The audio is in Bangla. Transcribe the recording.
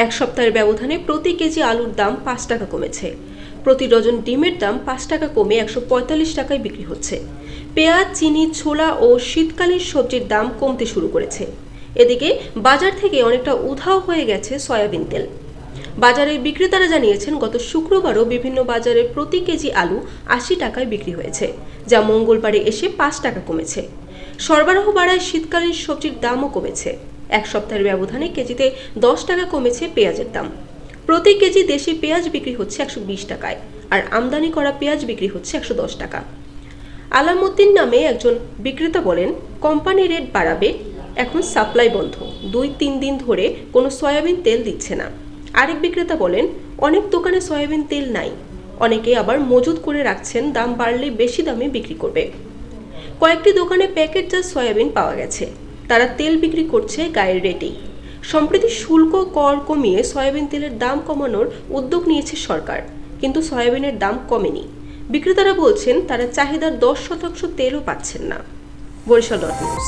এক সপ্তাহের ব্যবধানে প্রতি কেজি আলুর দাম ৫ টাকা কমেছে। প্রতি ডজন ডিমের দাম ৫ টাকা কমে ১৪৫ টাকায় বিক্রি হচ্ছে। পেঁয়াজ, চিনি, ছোলা ও শীতকালীন সবজির দাম কমতে শুরু করেছে। এদিকে বাজার থেকে অনেকটা উধাও হয়ে গেছে সয়াবিন তেল। বাজারের বিক্রেতারা জানিয়েছেন, গত শুক্রবারও বিভিন্ন বাজারে প্রতি কেজি আলু ৮০ টাকায় বিক্রি হয়েছে, যা মঙ্গলবারে এসে ৫ টাকা কমেছে। সরবরাহ বাড়ায় শীতকালীন সবজির দামও কমেছে। এক সপ্তাহের ব্যবধানে কেজিতে ১০ টাকা কমেছে পেঁয়াজের দাম। প্রতি কেজি দেশি পেঁয়াজ বিক্রি হচ্ছে ১২০ টাকায়, আর আমদানি করা পেঁয়াজ বিক্রি হচ্ছে ১১০ টাকা। আলামউদ্দিন নামে একজন বিক্রেতা বলেন, কোম্পানি রেট বাড়াবে, এখন সাপ্লাই বন্ধ, ২-৩ দিন ধরে কোনো সয়াবিন তেল দিচ্ছে না। আরেক বিক্রেতা বলেন, অনেক দোকানে সয়াবিন তেল নাই, অনেকে আবার মজুত করে রাখছেন, দাম বাড়লে বেশি দামে বিক্রি করবে। কয়েকটি দোকানে প্যাকেটজাত সয়াবিন পাওয়া গেছে, তারা তেল বিক্রি করছে গায়ের রেটেই। সম্প্রতি শুল্ক কর কমিয়ে সয়াবিন তেলের দাম কমানোর উদ্যোগ নিয়েছে সরকার, কিন্তু সয়াবিনের দাম কমেনি। বিক্রেতারা বলছেন, তারা চাহিদার ১০% তেলও পাচ্ছেন না। বরিশাল নিউজ।